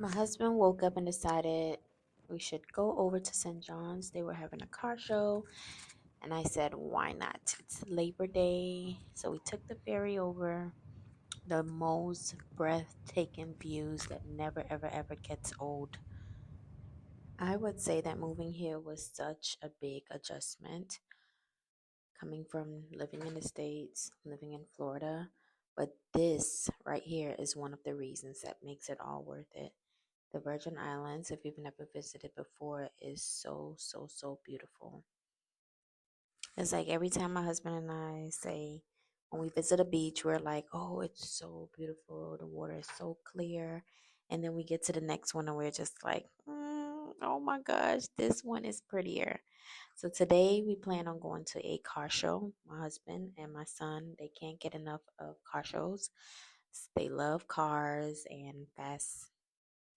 My husband woke up and decided we should go over to St. John's. They were having a car show, and I said, why not? It's Labor Day. So we took the ferry over. The most breathtaking views that never, ever, ever gets old. I would say that moving here was such a big adjustment coming from living in the States, living in Florida. But this right here is one of the reasons that makes it all worth it. The Virgin Islands, if you've never visited before, is so, so, so beautiful. It's like every time my husband and I say, when we visit a beach, we're like, oh, it's so beautiful. The water is so clear. And then we get to the next one and we're just like, oh my gosh, this one is prettier. So today we plan on going to a car show. My husband and my son, they can't get enough of car shows. They love cars and fast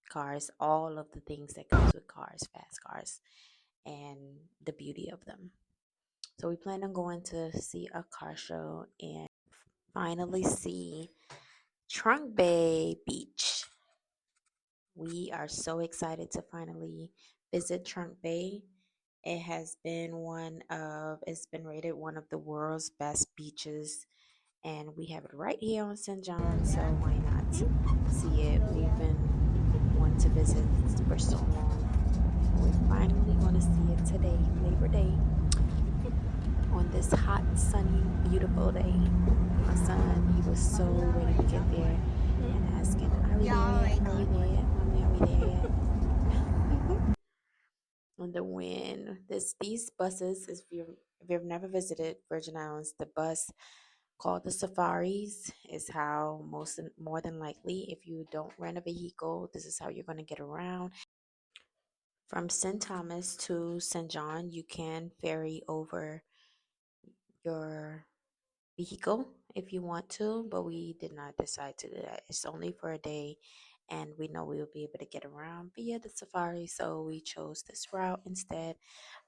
cars, all of the things that comes with cars, fast cars, and the beauty of them. So we plan on going to see a car show and finally see Trunk Bay Beach. We are so excited to finally visit Trunk Bay. It's been rated one of the world's best beaches, and we have it right here on St. John, so why not see it? We've been wanting to visit for so long. We're finally going to see it today, Labor Day, on this hot, sunny, beautiful day. My son, he was so ready to get there and asking, are we there yet? Are we there yet? Mommy, are we there yet? On the wind. These buses, if you've never visited Virgin Islands, the bus called the safaris is how more than likely, if you don't rent a vehicle, this is how you're going to get around. From St. Thomas to St. John, you can ferry over your vehicle if you want to, but we did not decide to do that. It's only for a day, and we know we will be able to get around via the safari, so we chose this route instead.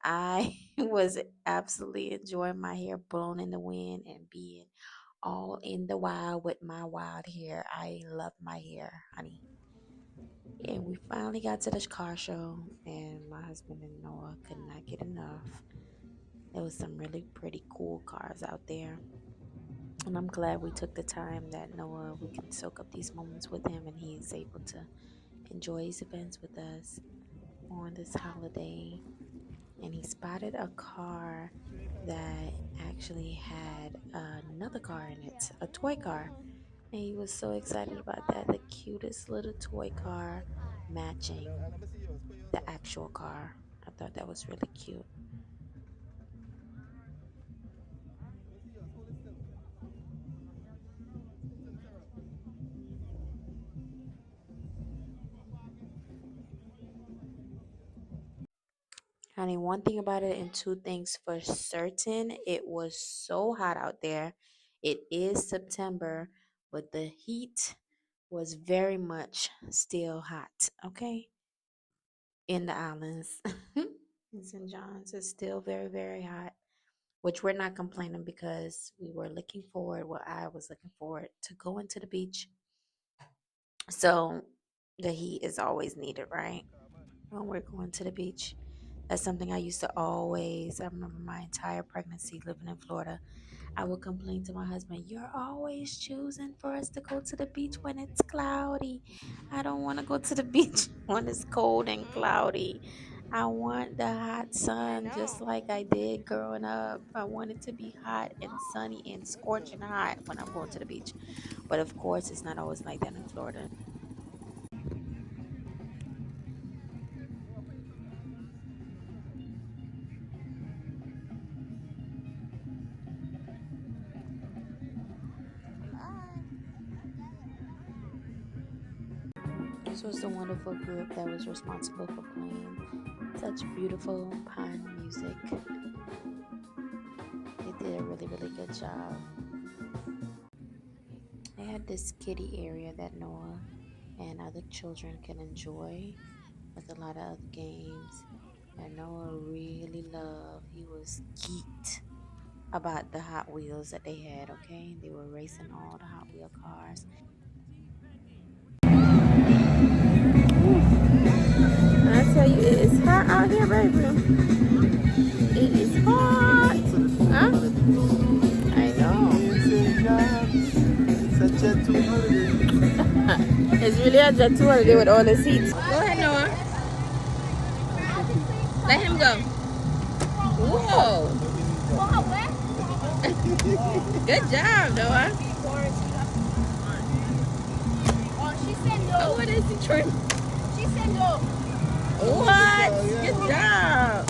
I was absolutely enjoying my hair blown in the wind and being all in the wild with my wild hair. I love my hair, honey. And we finally got to the car show, and my husband and Noah could not get enough. There was some really pretty cool cars out there. And I'm glad we took the time that Noah, we can soak up these moments with him and he's able to enjoy his events with us on this holiday. And he spotted a car that actually had another car in it, a toy car. And he was so excited about that. The cutest little toy car matching the actual car. I thought that was really cute. Honey, one thing about it and two things for certain, it was so hot out there. It is September, but the heat was very much still hot, okay? In the islands. In St. John's, it's still very, very hot, which we're not complaining because we were looking forward, well, I was looking forward to going to the beach. So the heat is always needed, right? When we're going to the beach. That's something I used to always, I remember my entire pregnancy living in Florida. I would complain to my husband, you're always choosing for us to go to the beach when it's cloudy. I don't want to go to the beach when it's cold and cloudy. I want the hot sun just like I did growing up. I want it to be hot and sunny and scorching hot when I'm going to the beach. But of course, it's not always like that in Florida. This was the wonderful group that was responsible for playing such beautiful pine music. They did a really, really good job. They had this kiddie area that Noah and other children can enjoy with a lot of other games that Noah really loved. He was geeked about the Hot Wheels that they had, okay? They were racing all the Hot Wheel cars. baby. It is hot. Huh? I know. It's a Jet 2 holiday. It's really a jet tour holiday with all the seats. Go ahead, Noah. Let him go. Whoa. Good job, Noah. Oh, what is he trying? She said no. What? Good job.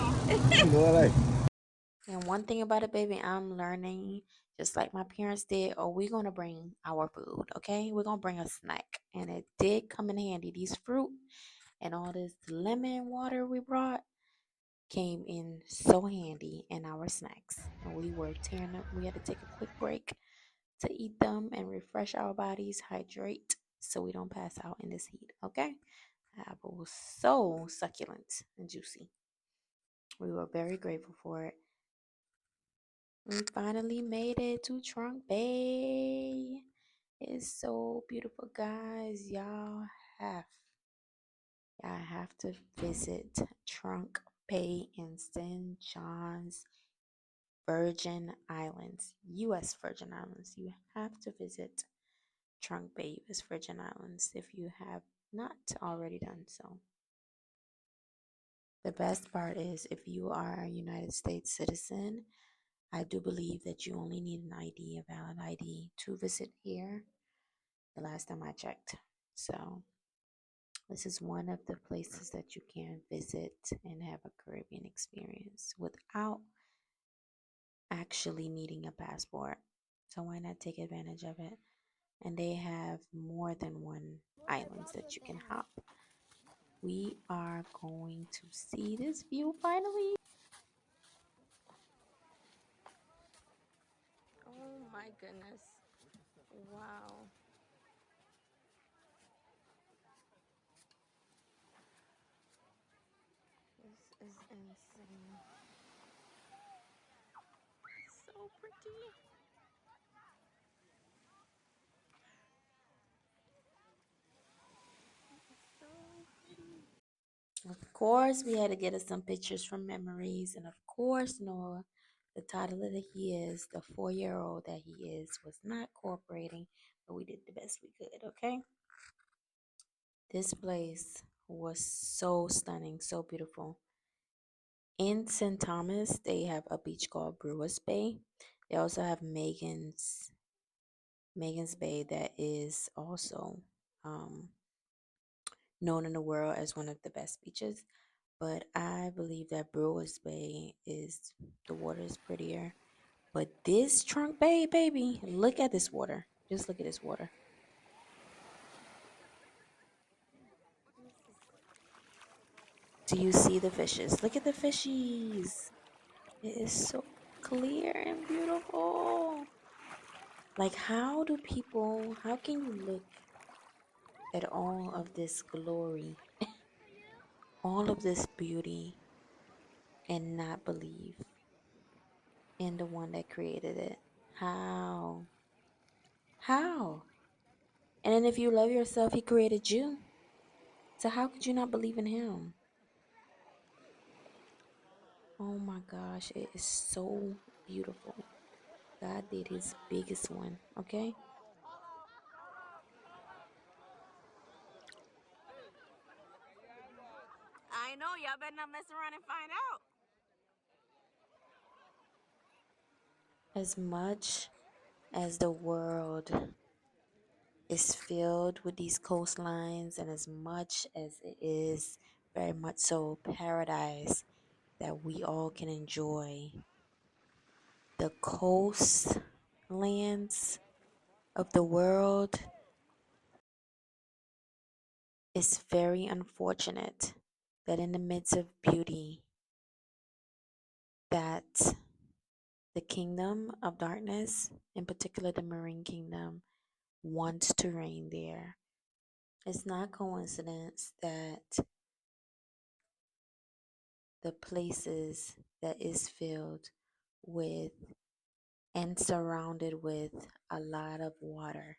You know what I And one thing about it, baby, I'm learning, just like my parents did, oh, we're going to bring our food, okay? We're going to bring a snack. And it did come in handy. These fruit and all this lemon water we brought came in so handy in our snacks. And we were tearing up. We had to take a quick break to eat them and refresh our bodies, hydrate, so we don't pass out in this heat, okay? The apple was so succulent and juicy. We were very grateful for it. We finally made it to Trunk Bay. It's so beautiful, guys. Y'all have to visit Trunk Bay in St. John's Virgin Islands, U.S. Virgin Islands. You have to visit Trunk Bay, U.S. Virgin Islands, if you have not already done so. The best part is if you are a United States citizen, I do believe that you only need an ID, a valid ID, to visit here. The last time I checked. So this is one of the places that you can visit and have a Caribbean experience without actually needing a passport. So why not take advantage of it? And they have more than one islands that you can hop. We are going to see this view finally. Oh my goodness. Wow. This is insane. So pretty. So pretty. Of course, we had to get us some pictures from memories. And of course, Noah, the toddler that he is, the 4-year-old that he is, was not cooperating, but we did the best we could, okay? This place was so stunning, so beautiful. In St. Thomas, they have a beach called Brewers Bay. They also have Megan's Bay that is also known in the world as one of the best beaches. But I believe that Brewers Bay is the water is prettier. But this Trunk Bay, baby, look at this water. Just look at this water. Do you see the fishes? Look at the fishies. It is so clear and beautiful. Like, how can you look at all of this glory, all of this beauty, and not believe in the one that created it? How? How? And then if you love yourself, he created you. So how could you not believe in him? Oh my gosh, it is so beautiful. God did his biggest one, okay? I know, y'all better not mess around and find out. As much as the world is filled with these coastlines, and as much as it is very much so paradise that we all can enjoy, the coastlands of the world is very unfortunate that in the midst of beauty that the kingdom of darkness, in particular the marine kingdom, wants to reign there. It's not coincidence that the places that is filled with and surrounded with a lot of water.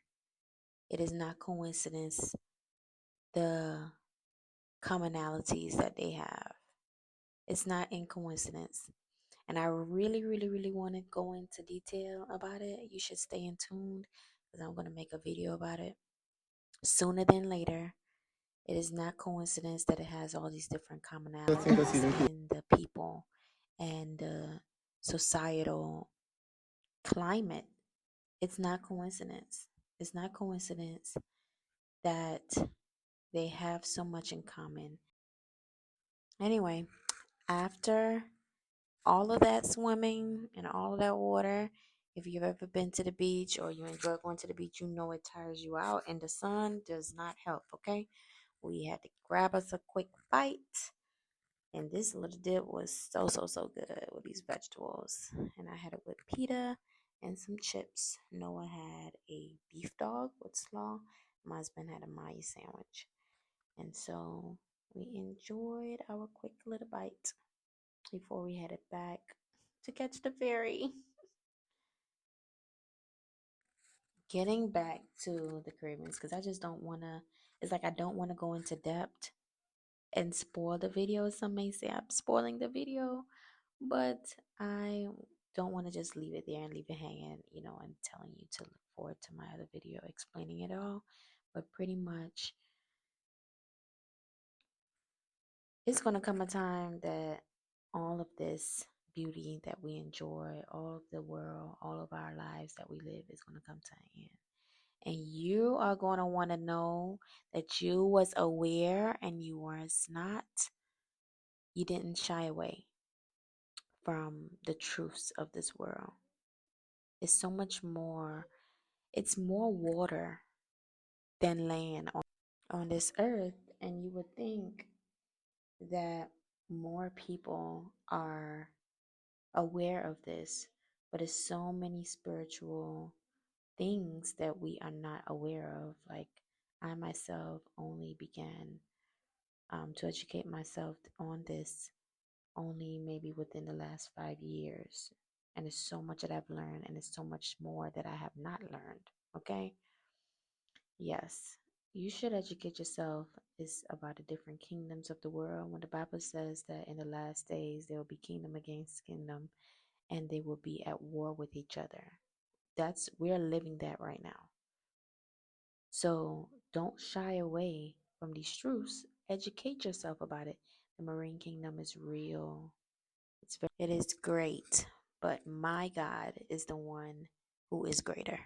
It is not coincidence the commonalities that they have. It's not in coincidence. And I really, really, really want to go into detail about it. You should stay in tuned because I'm going to make a video about it sooner than later. It is not coincidence that it has all these different commonalities in the people and the societal climate. It's not coincidence. It's not coincidence that they have so much in common. Anyway, after all of that swimming and all of that water, if you've ever been to the beach or you enjoy going to the beach, you know it tires you out and the sun does not help, okay? We had to grab us a quick bite. And this little dip was so, so, so good with these vegetables. And I had it with pita and some chips. Noah had a beef dog with slaw. My husband had a Maya sandwich. And so we enjoyed our quick little bite before we headed back to catch the ferry. Getting back to the Caribbeans, because I just don't want to, it's like I don't want to go into depth and spoil the video. Some may say I'm spoiling the video, but I don't want to just leave it there and leave it hanging, and telling you to look forward to my other video explaining it all. But pretty much, it's going to come a time that all of this beauty that we enjoy, all of the world, all of our lives that we live is going to come to an end. And you are going to want to know that you was aware and you didn't shy away from the truths of this world. It's so much more, it's more water than land on this earth. And you would think that more people are aware of this, but it's so many spiritual things that we are not aware of. Like, I myself only began to educate myself on this only maybe within the last 5 years. And it's so much that I've learned, and it's so much more that I have not learned. Okay? Yes, you should educate yourself. It's about the different kingdoms of the world. When the Bible says that in the last days there will be kingdom against kingdom and they will be at war with each other. We're living that right now. So don't shy away from these truths. Educate yourself about it. The marine kingdom is real. It is great, but my God is the one who is greater.